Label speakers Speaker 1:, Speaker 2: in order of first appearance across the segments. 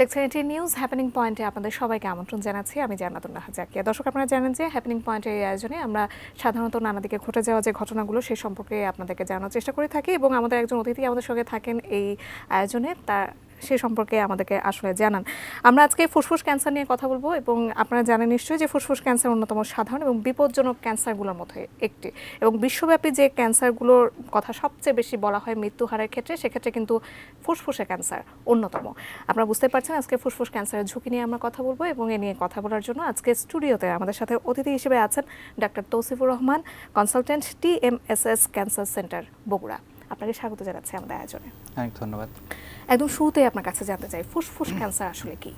Speaker 1: দেখছেন এটি news happening পয়েন্টে আপনাদের সবাইকে আমন্ত্রণ জানাচ্ছি। আমি জান্নাতুন্নাহা জাকিয়া। দর্শক, আপনারা জানেন যে হ্যাপেনিং পয়েন্টের এই আয়োজনে আমরা সাধারণত নানা দিকে ঘটে যাওয়া যে ঘটনাগুলো সে সম্পর্কে আপনাদেরকে জানানোর চেষ্টা করে থাকি এবং আমাদের একজন অতিথি আমাদের সঙ্গে থাকেন এই আয়োজনে, তার সে সম্পর্কে আমাদেরকে আসলে জানান। আমরা আজকে ফুসফুস ক্যান্সার নিয়ে কথা বলবো এবং আপনারা জানেন নিশ্চয়ই যে ফুসফুস ক্যান্সার অন্যতম সাধারণ এবং বিপজ্জনক ক্যান্সারগুলোর মধ্যে একটি, এবং বিশ্বব্যাপী যে ক্যান্সারগুলোর কথা সবচেয়ে বেশি বলা হয় মৃত্যু হারের ক্ষেত্রে, সেক্ষেত্রে কিন্তু ফুসফুসে ক্যান্সার অন্যতম। আপনারা বুঝতে পারছেন আজকে ফুসফুস ক্যান্সারের ঝুঁকি নিয়ে আমরা কথা বলবো এবং এ নিয়ে কথা বলার জন্য আজকে স্টুডিওতে আমাদের সাথে অতিথি হিসেবে আছেন doctor Tousifur Rahman, consultant, TMSS cancer centre, Bogura. আপনাকে স্বাগত জানাচ্ছি আমাদের আয়োজনে।
Speaker 2: অনেক ধন্যবাদ।
Speaker 1: একদম শুরুতেই আপনার কাছে জানতে চাই, ফুসফুস ক্যান্সার আসলে কি?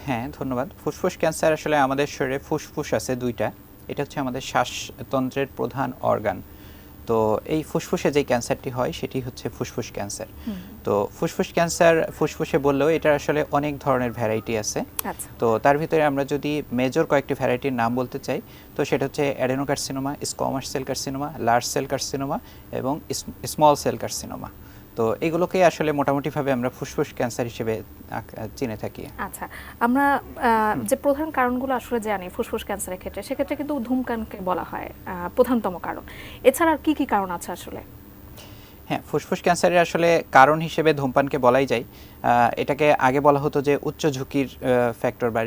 Speaker 2: হ্যাঁ, ধন্যবাদ। ফুসফুস ক্যান্সার আসলে আমাদের শরীরে ফুসফুস আছে দুইটা। এটা হচ্ছে আমাদের শ্বাসতন্ত্রের প্রধান অর্গান। তো এই ফুসফুসে যে ক্যান্সারটি হয় সেটি হচ্ছে ফুসফুস ক্যান্সার। তো ফুসফুস ক্যান্সার ফুসফুসে বললেও এটা আসলে অনেক ধরনের ভ্যারাইটি আছে। তো তার ভিতরে আমরা যদি মেজর কয়েকটি ভ্যারাইটির নাম বলতে চাই, তো সেটা হচ্ছে adenocarcinoma, squamous cell carcinoma, large cell carcinoma এবং স্মল সেল কার্সিনোমা। তো এগুলোকে আসলে মোটামুটিভাবে আমরা ফুসফুস ক্যান্সার হিসেবে চিনে থাকি।
Speaker 1: আচ্ছা, আমরা যে প্রধান কারণগুলো আসলে জানি ফুসফুস ক্যান্সারের ক্ষেত্রে, সেক্ষেত্রে কিন্তু ধূমপানকে বলা হয় প্রধানতম কারণ। এছাড়া আর কি কি কারণ আছে আসলে?
Speaker 2: হ্যাঁ, ফুসফুস ক্যান্সারের আসলে কারণ হিসেবে ধূমপানকে বলাই যায়। এটাকে আগে বলা হতো যে উচ্চ ঝুঁকির ফ্যাক্টর বা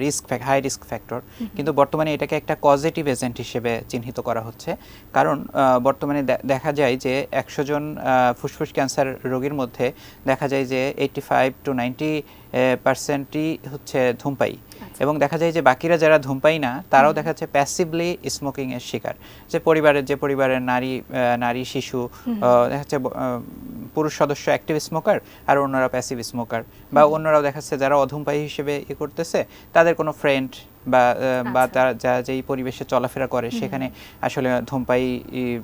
Speaker 2: হাই রিস্ক ফ্যাক্টর, কিন্তু বর্তমানে এটাকে একটা পজিটিভ এজেন্ট হিসেবে চিহ্নিত করা হচ্ছে। কারণ বর্তমানে দেখা যায় যে 100 জন ফুসফুস ক্যান্সার রোগীর মধ্যে দেখা যায় যে 85 to 90% হচ্ছে ধূমপায়ী, এবং দেখা যায় যে বাকিরা যারা ধূমপায়ী না তারাও দেখা যাচ্ছে প্যাসিভলি স্মোকিং এর শিকার। যে পরিবারের নারী শিশু দেখা যাচ্ছে পুরুষ সদস্য অ্যাক্টিভ স্মোকার আর অন্যরা প্যাসিভ স্মোকার, বা অন্যরাও দেখা যাচ্ছে যারা অধূমপায়ী হিসেবে করতেছে তাদের কোনো ফ্রেন্ড বা তারা যেই পরিবেশে চলাফেরা করে সেখানে আসলে ধূমপায়ী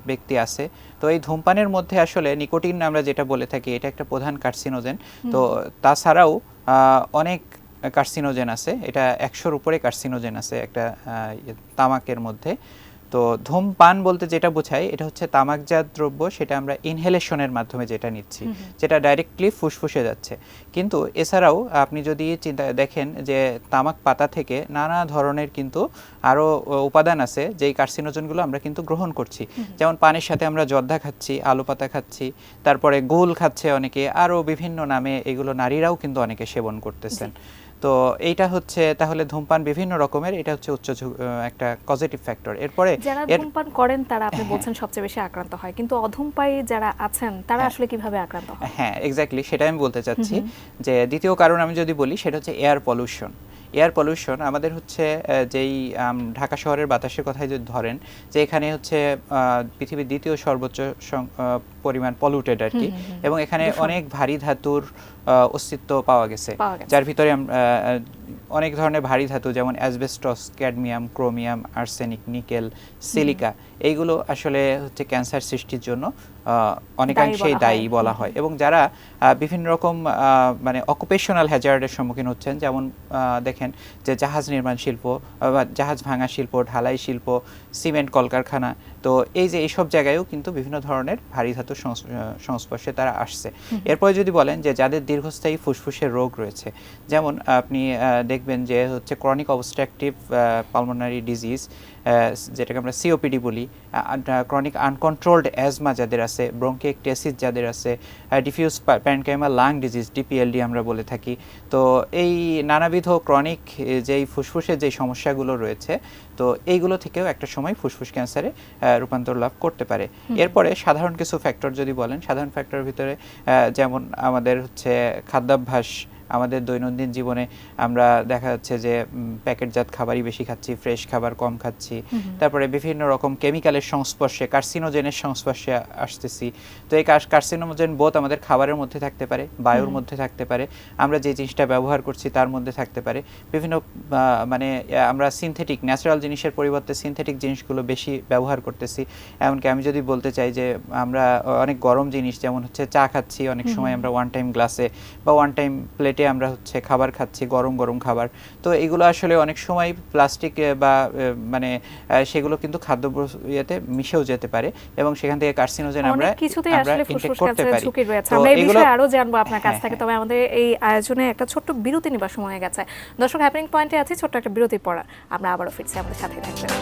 Speaker 2: ব্যক্তি আছে। তো এই ধূমপানের মধ্যে আসলে নিকোটিন আমরা যেটা বলে থাকি, এটা একটা প্রধান কার্সিনোজেন। তো তাছাড়াও অনেক কার্সিনোজেন আছে, এটা 100-র উপরে কার্সিনোজেন আছে একটা তামাকের মধ্যে। তো ধূমপান বলতে যেটা বোঝায়, এটা হচ্ছে তামাকজাত দ্রব্য, সেটা আমরা ইনহেলেশনের মাধ্যমে যেটা নিচ্ছি, যেটা ডাইরেক্টলি ফুসফুসে যাচ্ছে। কিন্তু এছাড়াও আপনি যদি দেখেন যে তামাক পাতা থেকে নানা ধরনের কিন্তু আরও উপাদান আছে যেই কার্সিনোজেনগুলো আমরা কিন্তু গ্রহণ করছি। যেমন পানের সাথে আমরা জর্দা খাচ্ছি, আলু পাতা খাচ্ছি, তারপরে গুল খাচ্ছে অনেকে, আরও বিভিন্ন নামে এগুলো নারীরাও কিন্তু অনেকে সেবন করতেছেন। তো এইটা হচ্ছে তাহলে ধূমপান বিভিন্ন রকমের, এটা হচ্ছে একটা পজিটিভ ফ্যাক্টর। এরপরে
Speaker 1: যারা ধূমপান করেন তারা আপনি বলছেন সবচেয়ে বেশি আক্রান্ত হয়, কিন্তু অধূমপায়ী যারা আছেন তারা আসলে কিভাবে আক্রান্ত হয়?
Speaker 2: হ্যাঁ, এক্স্যাক্টলি সেটাই আমি বলতে চাচ্ছি। যে দ্বিতীয় কারণ আমি যদি বলি, সেটা হচ্ছে এয়ার পলিউশন। এয়ার পলিউশন আমাদের হচ্ছে যেই ঢাকা শহরের বাতাসের কথাই যদি ধরেন, যে এখানে হচ্ছে পৃথিবীর দ্বিতীয় সর্বোচ্চ পরিমাণ পলিউটেড আর কি, এবং এখানে অনেক ভারী ধাতুর অস্তিত্ব পাওয়া গেছে, যার ভিতরে অনেক ধরনের ভারী ধাতু যেমন asbestos, cadmium, chromium, arsenic, nickel, silica, এইগুলো আসলে হচ্ছে ক্যান্সার সৃষ্টির জন্য অনেকাংশেই দায়ী বলা হয়। এবং যারা বিভিন্ন রকম মানে অকুপেশনাল হ্যাজার্ডের সম্মুখীন হচ্ছেন, যেমন দেখেন যে জাহাজ নির্মাণ শিল্প, জাহাজ ভাঙা শিল্প, ঢালাই শিল্প, সিমেন্ট কলকারখানা, তো এই যে এইসব জায়গায়ও কিন্তু বিভিন্ন ধরনের ভারী ধাতুর সংস্পর্শে তারা আসছে। এরপরে যদি বলেন যে যাদের দীর্ঘস্থায়ী ফুসফুসের রোগ রয়েছে, যেমন আপনি দেখবেন যে হচ্ছে ক্রনিক অবস্ট্রাকটিভ পালমোনারি ডিজিজ, যেটাকে আমরা সিওপিডি বলি, ক্রনিক আনকন্ট্রোলড অ্যাজমা যাদের আছে, ব্রঙ্কিয়েক্টেসিস যাদের আছে, diffuse parenchymal lung disease, DPLD আমরা বলে থাকি। তো এই নানাবিধ ক্রনিক যেই ফুসফুসের যেই সমস্যাগুলো রয়েছে, তো এইগুলো থেকেও একটা সময় ফুসফুস ক্যান্সারে রূপান্তর লাভ করতে পারে। এরপরে সাধারণ কিছু ফ্যাক্টর যদি বলেন, সাধারণ ফ্যাক্টরের ভিতরে যেমন আমাদের হচ্ছে খাদ্যাভ্যাস, আমাদের দৈনন্দিন জীবনে আমরা দেখা যাচ্ছে যে প্যাকেটজাত খাবারই বেশি খাচ্ছি, ফ্রেশ খাবার কম খাচ্ছি, তারপরে বিভিন্ন রকম কেমিক্যালের সংস্পর্শে, কার্সিনোজেনের সংস্পর্শে আসতেছি। তো এই কার্সিনোজেন বোধ আমাদের খাবারের মধ্যে থাকতে পারে, বায়ুর মধ্যে থাকতে পারে, আমরা যে জিনিসটা ব্যবহার করছি তার মধ্যে থাকতে পারে, বিভিন্ন মানে আমরা সিনথেটিক, ন্যাচারাল জিনিসের পরিবর্তে সিনথেটিক জিনিসগুলো বেশি ব্যবহার করতেছি। এমনকি আমি যদি বলতে চাই যে আমরা অনেক গরম জিনিস, যেমন হচ্ছে চা খাচ্ছি, অনেক সময় আমরা ওয়ান টাইম গ্লাসে বা ওয়ান টাইম প্লেটে আমরা হচ্ছে খাবার খাচ্ছি, গরম গরম খাবার। তো এগুলো আসলে অনেক সময় প্লাস্টিক বা মানে সেগুলো কিন্তু খাদ্য ইয়েতে মিশেও যেতে পারে এবং সেখান থেকে কার্সিনোজেন আমরা
Speaker 1: অনেক কিছুতেই আসলে
Speaker 2: ইনটেক
Speaker 1: ফুসফুস
Speaker 2: করতে
Speaker 1: ক্যান্সারের
Speaker 2: পারি।
Speaker 1: ঝুঁকি রয়েছে।
Speaker 2: তো
Speaker 1: আমরা এই
Speaker 2: এগুলো
Speaker 1: বিষয়ে আরো জানবো আপনার কাছ
Speaker 2: হ্যাঁ,
Speaker 1: থেকে,
Speaker 2: হ্যাঁ।
Speaker 1: তবে আমাদের এই আয়োজনে একটা ছোট্ট বিরতি নেবার সময় হয়ে গেছে। দর্শক, হ্যাপেনিং পয়েন্টে আছি, ছোট্ট একটা বিরতি পড়া, আমরা আবারও ফিরছি, আমাদের সাথেই থাকবেন।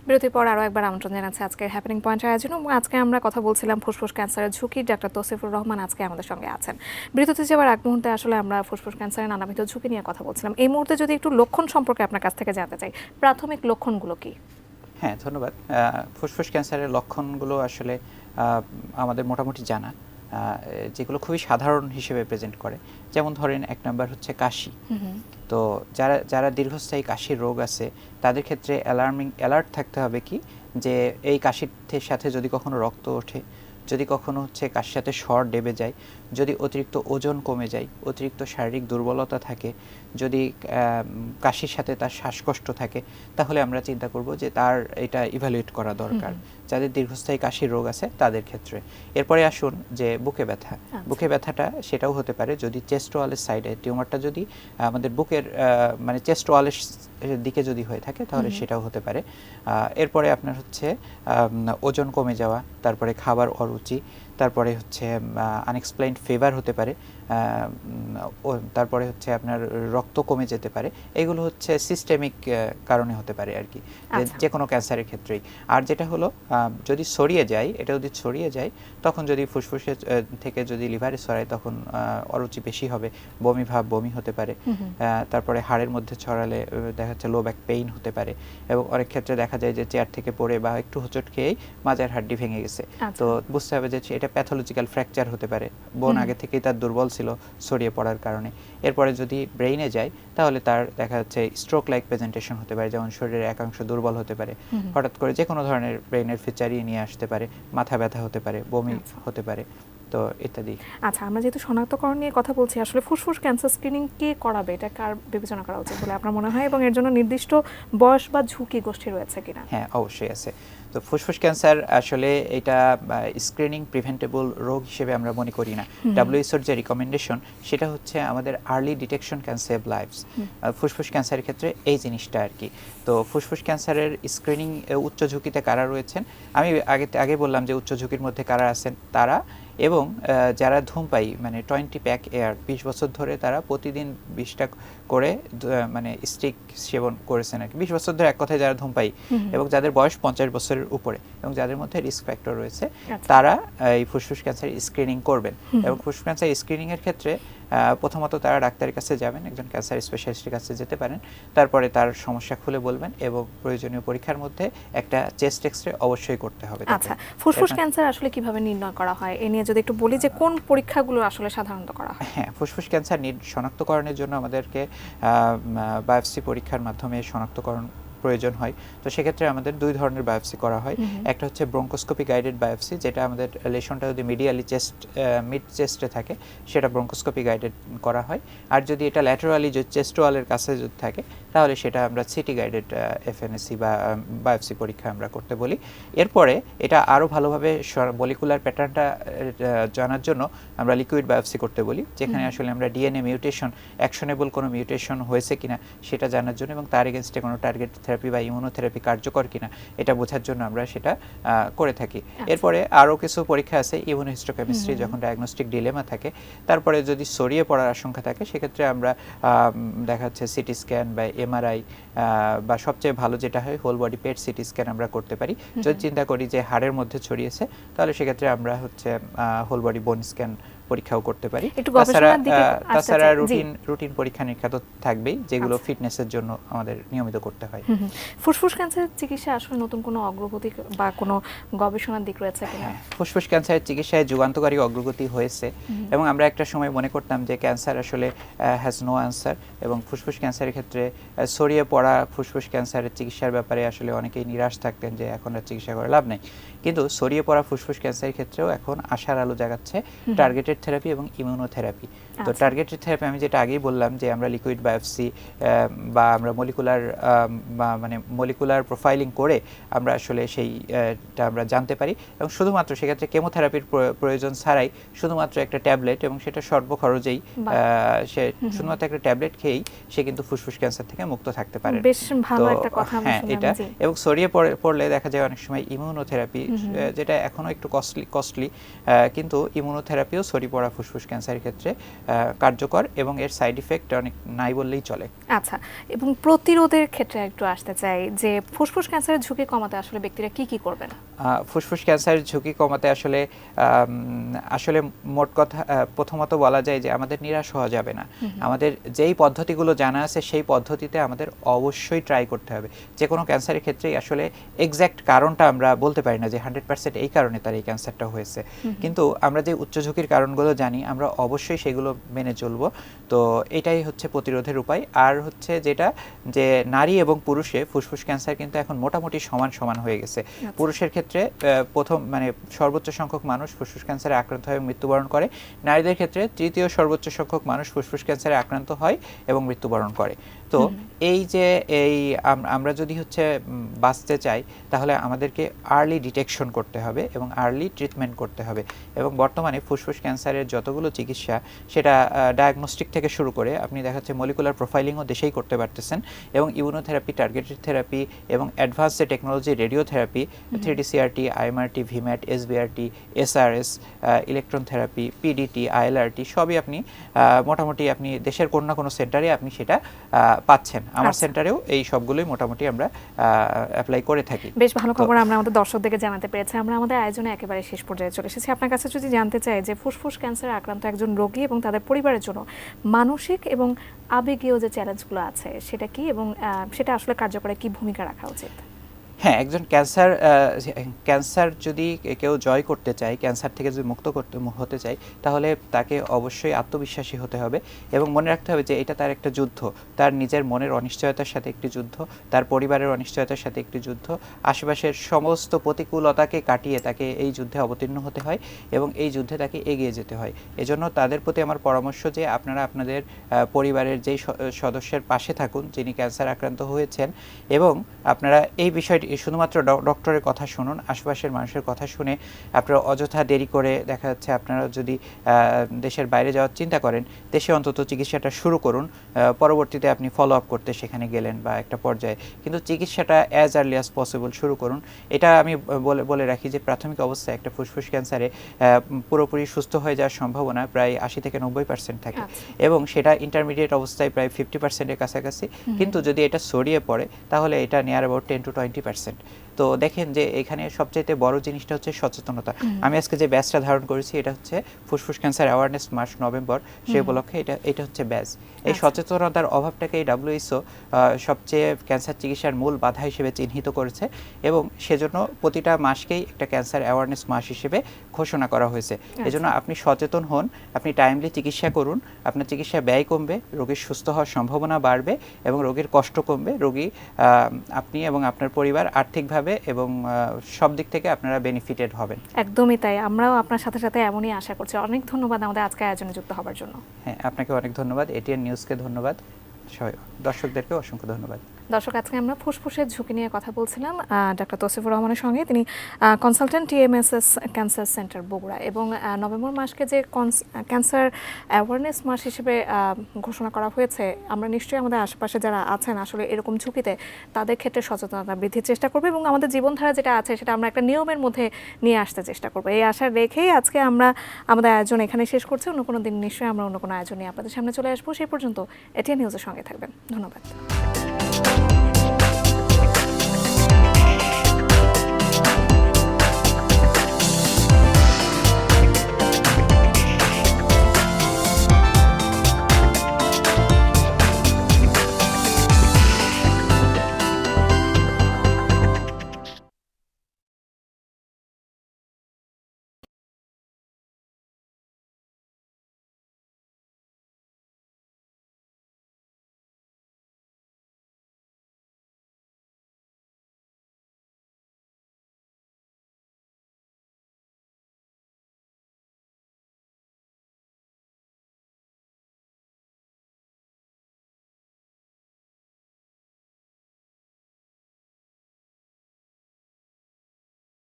Speaker 1: বিরতির পর আরও একবার আমন্ত্রণ জানাচ্ছি আজকের হ্যাপেনিং পয়েন্টের আয়োজন, এবং আজকে আমরা কথা বলছিলাম ফুসফুস ক্যান্সারের ঝুঁকি। ডাক্তার তৌসিফুর রহমান আজকে আমাদের সঙ্গে আছেন। বিরতিতে যাওয়ার আগ মুহূর্তে আসলে আমরা ফুসফুস ক্যান্সারের নানাবিধ ঝুঁকি নিয়ে কথা বলছিলাম। এই মুহূর্তে যদি একটু লক্ষণ সম্পর্কে আপনার কাছ থেকে জানতে চাই, প্রাথমিক লক্ষণগুলো কি?
Speaker 2: হ্যাঁ, ধন্যবাদ। ফুসফুস ক্যান্সারের লক্ষণগুলো আসলে আমাদের মোটামুটি জানা, যেগুলো খুবই সাধারণ হিসেবে প্রেজেন্ট করে। যেমন ধরেন, এক নাম্বার হচ্ছে কাশি। তো যারা যারা দীর্ঘস্থায়ী কাশির রোগ আছে তাদের ক্ষেত্রে অ্যালার্ট থাকতে হবে কি, যে এই কাশির সাথে যদি কখনো রক্ত ওঠে, যদি কখনো হচ্ছে কাশির সাথে স্বর ডেবে যায়, যদি অতিরিক্ত ওজন কমে যায়, অতিরিক্ত শারীরিক দুর্বলতা থাকে, যদি কাশির সাথে তার শ্বাসকষ্ট থাকে, তাহলে আমরা চিন্তা করব যে তার এটা ইভ্যালুয়েট করা দরকার। যাদের দীর্ঘস্থায়ী কাশির রোগ আছে তাদের ক্ষেত্রে। এরপরে আসুন যে বুকে ব্যথা। বুকে ব্যথাটা সেটাও হতে পারে যদি চেস্ট ওয়ালের সাইডে টিউমারটা যদি আমাদের বুকের মানে চেস্ট ওয়ালের দিকে যদি হয়ে থাকে তাহলে সেটাও হতে পারে। এরপরে আপনার হচ্ছে ওজন কমে যাওয়া, তারপরে খাবার অরুচি, তারপরে হচ্ছে আনএক্সপ্লেইনড ফিভার হতে পারে, তারপরে হচ্ছে আপনার রক্ত কমে যেতে পারে। এগুলো হচ্ছে সিস্টেমিক কারণে হতে পারে আর কি, যে কোনো ক্যান্সারের ক্ষেত্রেই। আর যেটা হলো যদি ছড়িয়ে যায়, এটা যদি ছড়িয়ে যায় তখন যদি ফুসফুসে থেকে যদি লিভারে ছড়ায় তখন অরুচি বেশি হবে, বমি ভাব, বমি হতে পারে। তারপরে হাড়ের মধ্যে ছড়ালে দেখা যাচ্ছে লো ব্যাক পেইন হতে পারে, এবং অনেক ক্ষেত্রে দেখা যায় যে চেয়ার থেকে পড়ে বা একটু হোঁচট খেয়েই মাজার হাড্ডি ভেঙে গেছে। তো বুঝতে হবে যে এটা প্যাথোলজিক্যাল ফ্র্যাকচার হতে পারে, বোন আগে থেকেই তার দুর্বল ছিল ছড়িয়ে পড়ার কারণে। এরপরে যদি ব্রেইনে যায় তাহলে তার দেখা যাচ্ছে স্ট্রোক লাইক প্রেজেন্টেশন হতে পারে, যেমন শরীরের একাংশ দুর্বল হতে পারে, হঠাৎ করে যে কোনো ধরনের ব্রেইনের ফিচারিয়ে নিয়ে আসতে পারে, মাথা ব্যথা হতে পারে, বমি হতে পারে, তো ইত্যাদি।
Speaker 1: আচ্ছা, আমরা যেহেতু শনাক্তকরণ নিয়ে কথা বলছি, আসলে ফুসফুস ক্যান্সার স্ক্রিনিং কে করাবে, এটা কার বিবেচনা করা উচিত বলে আপনার মনে হয়, এবং এর জন্য নির্দিষ্ট বয়স বা ঝুঁকি গোষ্ঠী রয়েছে কিনা?
Speaker 2: হ্যাঁ, অবশ্যই আছে। তো ফুসফুস ক্যান্সার আসলে এটা স্ক্রিনিং প্রিভেন্টেবল রোগ হিসেবে আমরা মনে করি না। WHO যে রিকমেন্ডেশন সেটা হচ্ছে আমাদের early detection can save lives. ফুসফুস ক্যান্সারের ক্ষেত্রে এই জিনিসটা আর কি। তো ফুসফুস ক্যান্সারের স্ক্রিনিং উচ্চ ঝুঁকিতে কারা রয়েছেন, আমি আগে বললাম যে উচ্চ ঝুঁকির মধ্যে কারা আছেন, তারা এবং যারা ধূমপায়ী, মানে 20 প্যাক এয়ার 20 বছর ধরে তারা প্রতিদিন 20টা করে মানে স্টিক সেবন করেছেন আর কি, 20 বছর ধরে এক কথায় যারা ধূমপায়ী এবং যাদের বয়স 50 বছরের উপরে এবং যাদের মধ্যে রিস্ক ফ্যাক্টর রয়েছে, তারা এই ফুসফুস ক্যান্সার স্ক্রিনিং করবেন। এবং ফুসফুস ক্যান্সার স্ক্রিনিং এর ক্ষেত্রে প্রথমত তারা ডাক্তারের কাছে যাবেন, একজন ক্যান্সার স্পেশালিস্টের কাছে যেতে পারেন, তারপরে তার সমস্যা খুলে বলবেন এবং প্রয়োজনীয় পরীক্ষার মধ্যে একটা চেস্ট এক্সরে অবশ্যই করতে হবে।
Speaker 1: আচ্ছা, ফুসফুস ক্যান্সার আসলে কিভাবে নির্ণয় করা হয়, এ নিয়ে যদি একটু বলি যে কোন পরীক্ষাগুলো আসলে সাধারণত করা হয়?
Speaker 2: হ্যাঁ, ফুসফুস ক্যান্সার শনাক্তকরণের জন্য আমাদেরকে বায়োপসি পরীক্ষার মাধ্যমে শনাক্তকরণ প্রয়োজন হয়। তো সেক্ষেত্রে আমাদের দুই ধরনের বায়োপসি করা হয়। একটা হচ্ছে ব্রঙ্কোস্কোপি গাইডেড বায়োপসি, যেটা আমাদের লেশনটা যদি মিডিয়ালি মিড চেস্টে থাকে সেটা ব্রঙ্কোস্কোপি গাইডেড করা হয়। আর যদি এটা ল্যাটারালি যে চেস্ট ওয়ালের কাছে যদি থাকে তাহলে সেটা আমরা সিটি গাইডেড FNAC বা বায়োপসি পরীক্ষা আমরা করতে বলি। এরপরে এটা আরও ভালোভাবে মলিকুলার প্যাটার্নটা জানার জন্য আমরা লিকুইড বায়োপসি করতে বলি, যেখানে আসলে আমরা ডিএনএ মিউটেশন, অ্যাকশনেবল কোনো মিউটেশন হয়েছে কিনা সেটা জানার জন্য এবং তার এগেনস্টে কোনো টার্গেট থেরাপি বা ইমিউনোথেরাপি কার্যকর কিনা এটা বোঝার জন্য আমরা সেটা করে থাকি। এরপরে আরও কিছু পরীক্ষা আছে, ইমিউনোহিস্টোকেমিস্ট্রি, যখন ডায়াগনস্টিক ডিলেমা থাকে। তারপরে যদি ছড়িয়ে পড়ার আশঙ্কা থাকে সেক্ষেত্রে আমরা দেখা যাচ্ছে সিটি স্ক্যান বা MRI বা সবচেয়ে ভালো যেটা হয় whole body PET CT scan আমরা করতে পারি। যদি চিন্তা করি যে হাড়ের মধ্যে ছড়িয়েছে তাহলে সেক্ষেত্রে আমরা হচ্ছে হোল বডি বোন স্ক্যান পরীক্ষাও করতে পারি।
Speaker 1: একটু গবেষণার দিকে আসতে
Speaker 2: তাছাড়া
Speaker 1: চাই। জি।
Speaker 2: রুটিন পরীক্ষা নিরীক্ষা তো থাকবেই, যেগুলো ফিটনেসের জন্য আমাদের নিয়মিত করতে হয়।
Speaker 1: ফুসফুস ক্যান্সার চিকিৎসা আসলে নতুন কোনো অগ্রগতি বা কোনো গবেষণার দিক রয়েছে কিনা?
Speaker 2: ফুসফুস ক্যান্সারের চিকিৎসায় যুগান্তকারী অগ্রগতি হয়েছে এবং আমরা একটা সময় মনে করতাম যে ক্যান্সার আসলে হ্যাজ নো আনসার, এবং ফুসফুস ক্যান্সারের ক্ষেত্রে ছড়িয়ে পড়া ফুসফুস ক্যান্সারের চিকিৎসার ব্যাপারে আসলে অনেকেই নিরাশ থাকতেন যে এখন আর চিকিৎসা করে লাভ নেই। কিন্তু ছড়িয়ে পড়া ফুসফুস ক্যান্সারের ক্ষেত্রেও এখন আশার আলো জাগাচ্ছে টার্গেটেড থেরাপি এবং ইমিউনোথেরাপি। তো টার্গেটেড থেরাপি আমি যেটা আগেই বললাম যে আমরা লিকুইড বায়োপসি বা আমরা মলিকুলার প্রোফাইলিং করে আমরা আসলে সেইটা আমরা জানতে পারি, এবং শুধুমাত্র সেক্ষেত্রে কেমোথেরাপির প্রয়োজন ছাড়াই শুধুমাত্র একটা ট্যাবলেট, এবং সেটা স্বল্প খরচেই সে শুধুমাত্র একটা ট্যাবলেট খেয়েই সে কিন্তু ফুসফুস ক্যান্সার থেকে মুক্ত থাকতে পারে।
Speaker 1: বেশ ভালো একটা কথা আমি শুনলাম।
Speaker 2: এটা এবং ছড়িয়ে পড়লে দেখা যায় অনেক সময় ইমিউনোথেরাপি, যেটা এখনো একটু কস্টলি, কিন্তু ইমিউনোথেরাপিও ছড়িয়ে পড়া ফুসফুস ক্যান্সারের ক্ষেত্রে কার্যকর, এবং এর সাইড ইফেক্ট অনেক নাই বললেই চলে।
Speaker 1: আচ্ছা, এবং প্রতিরোধের ক্ষেত্রে একটু আসতে চাই যে ফুসফুস ক্যান্সারের ঝুঁকি কমাতে আসলে ব্যক্তিরা কি কি করবেন?
Speaker 2: ফুসফুস ক্যান্সারের ঝুঁকি কমাতে আসলে মোট কথা প্রথমত বলা যায় যে আমাদের নিরাশ হওয়া যাবে না। আমাদের যেই পদ্ধতিগুলো জানা আছে সেই পদ্ধতিতে আমাদের অবশ্যই ট্রাই করতে হবে। যে কোনো ক্যান্সারের ক্ষেত্রেই আসলে এক্স্যাক্ট কারণটা আমরা বলতে পারি না যে 100% এই কারণে তার এই ক্যান্সারটা হয়েছে, কিন্তু আমরা যে উচ্চ ঝুঁকির কারণগুলো জানি আমরা অবশ্যই সেগুলো মেনে চলবো। তো এটাই হচ্ছে প্রতিরোধের উপায়। আর হচ্ছে যেটা যে নারী এবং পুরুষে ফুসফুস ক্যান্সার কিন্তু এখন মোটামুটি সমান হয়ে গেছে। পুরুষের ক্ষেত্রে সর্বোচ্চ সংখ্যক মানুষ ফুসফুস ক্যান্সারে আক্রান্ত হয়ে মৃত্যুবরণ করে, নারীদের ক্ষেত্রে তৃতীয় সর্বোচ্চ সংখ্যক মানুষ ফুসফুস ক্যান্সারে আক্রান্ত হয় এবং মৃত্যুবরণ করে। তো আমরা যদি হচ্ছে বাঁচতে চাই তাহলে আমাদেরকে আর্লি ডিটেকশন করতে হবে এবং আর্লি ট্রিটমেন্ট করতে হবে। এবং বর্তমানে ফুসফুস ক্যান্সারের যতগুলো চিকিৎসা সেটা ডায়াগনস্টিক থেকে শুরু করে আপনি দেখাচ্ছে মলিকুলার প্রোফাইলিংও দেশেই করতে পারতেছেন, এবং ইমিউনোথেরাপি, টার্গেটেড থেরাপি এবং advance technology radiotherapy, 3D CRT, IMRT, ভিম্যাট, SBRT, SRS, electron therapy, PDT, ILRT সবই আপনি মোটামুটি আপনি দেশের কোনো না কোনো সেন্টারে আপনি সেটা পাচ্ছেন। আমার সেন্টারেও এই সবগুলোই মোটামুটি আমরা অ্যাপ্লাই করে থাকি।
Speaker 1: বেশ ভালো খবর আমরা আমাদের দর্শকদেরকে জানাতে পেরেছি। আমরা আমাদের আয়োজনে একেবারে শেষ পর্যায়ে চলে এসেছি। আপনার কাছে যদি জানতে চাই যে ফুসফুস ক্যান্সারে আক্রান্ত একজন রোগী এবং তাদের পরিবারের জন্য মানসিক এবং আবেগীয় যে চ্যালেঞ্জগুলো আছে সেটা কি, এবং সেটা আসলে কার্যকরে কি ভূমিকা রাখা উচিত?
Speaker 2: হ্যাঁ, একজন ক্যান্সার যদি কেউ জয় করতে চায়, ক্যান্সার থেকে যদি মুক্ত হতে চায়, তাহলে তাকে অবশ্যই আত্মবিশ্বাসী হতে হবে এবং মনে রাখতে হবে যে এটা তার একটা যুদ্ধ, তার নিজের মনের অনিশ্চয়তার সাথে একটি যুদ্ধ, তার পরিবারের অনিশ্চয়তার সাথে একটি যুদ্ধ, আশেপাশের সমস্ত প্রতিকূলতাকে কাটিয়ে তাকে এই যুদ্ধে অবতীর্ণ হতে হয় এবং এই যুদ্ধে তাকে এগিয়ে যেতে হয়। এজন্য তাদের প্রতি আমার পরামর্শ যে আপনারা আপনাদের পরিবারের যেই সদস্যের পাশে থাকুন যিনি ক্যান্সার আক্রান্ত হয়েছেন, এবং আপনারা এই বিষয়টি শুধুমাত্র ডক্টরের কথা শুনুন, আশেপাশের মানুষের কথা শুনে আপনারা অযথা দেরি করে দেখা যাচ্ছে আপনারা যদি দেশের বাইরে যাওয়ার চিন্তা করেন, দেশে অন্তত চিকিৎসাটা শুরু করুন, পরবর্তীতে আপনি ফলো আপ করতে সেখানে গেলেন বা একটা পর্যায়ে, কিন্তু চিকিৎসাটা অ্যাজ আর্লি অ্যাজ পসিবল শুরু করুন। এটা আমি বলে রাখি যে প্রাথমিক অবস্থায় একটা ফুসফুস ক্যান্সারে পুরোপুরি সুস্থ হয়ে যাওয়ার সম্ভাবনা প্রায় 80 থেকে 90% থাকে, এবং সেটা ইন্টারমিডিয়েট অবস্থায় প্রায় 50%-এর কাছাকাছি, কিন্তু যদি এটা ছড়িয়ে পড়ে তাহলে এটা নিয়ার অ্যাবাউট 10 to 20%। তো দেখেন যে এখানে সবচেয়ে বড় জিনিসটা হচ্ছে সচেতনতা। আমি আজকে যে ব্যাচটা ধারণ করেছি এটা হচ্ছে ফুসফুস ক্যান্সার অ্যাওয়ারনেস মাস নভেম্বর, সেই উপলক্ষে এটা হচ্ছে ব্যাচ। এই সচেতনতার অভাবটাকে WHO সবচেয়ে ক্যান্সার চিকিৎসার মূল বাধা হিসেবে চিহ্নিত করেছে, এবং সেজন্য প্রতিটা মাসকেই একটা ক্যান্সার অ্যাওয়ারনেস মাস হিসেবে ঘোষণা করা হয়েছে। এজন্য আপনি সচেতন হন, আপনি টাইমলি চিকিৎসা করুন, আপনার চিকিৎসা ব্যয় কমবে, রোগীর সুস্থ হওয়ার সম্ভাবনা বাড়বে এবং রোগীর কষ্ট কমবে, রোগী আপনি এবং আপনার পরিবার আর্থিকভাবে এবং সব দিক থেকে আপনারা বেনিফিটেড হবেন।
Speaker 1: একদমই তাই, আমরাও আপনার সাথে সাথে এমনই আশা করছি। অনেক ধন্যবাদ আমাদের আজকে আয়োজনে যুক্ত হওয়ার জন্য।
Speaker 2: হ্যাঁ, আপনাকে অনেক ধন্যবাদ, এটিএন নিউজকে ধন্যবাদ, দর্শকদেরকে অসংখ্য ধন্যবাদ।
Speaker 1: দর্শক, আজকে আমরা ফুসফুসের ঝুঁকি নিয়ে কথা বলছিলাম ডাক্তার তৌসিফুর রহমানের সঙ্গে। তিনি consultant TMSS cancer centre Bogura, এবং নভেম্বর মাসকে যে ক্যান্সার অ্যাওয়ারনেস মাস হিসেবে ঘোষণা করা হয়েছে, আমরা নিশ্চয়ই আমাদের আশেপাশে যারা আছেন আসলে এরকম ঝুঁকিতে তাদের ক্ষেত্রে সচেতনতা বৃদ্ধির চেষ্টা করবো, এবং আমাদের জীবনধারা যেটা আছে সেটা আমরা একটা নিয়মের মধ্যে নিয়ে আসতে চেষ্টা করবো। এই আশা রেখেই আজকে আমরা আমাদের আয়োজন এখানে শেষ করছি। অন্য কোনো দিন নিশ্চয়ই আমরা অন্য কোনো আয়োজন নিয়ে আপনাদের সামনে চলে আসবো। সেই পর্যন্ত এটিএন নিউজের সঙ্গে থাকবেন। ধন্যবাদ।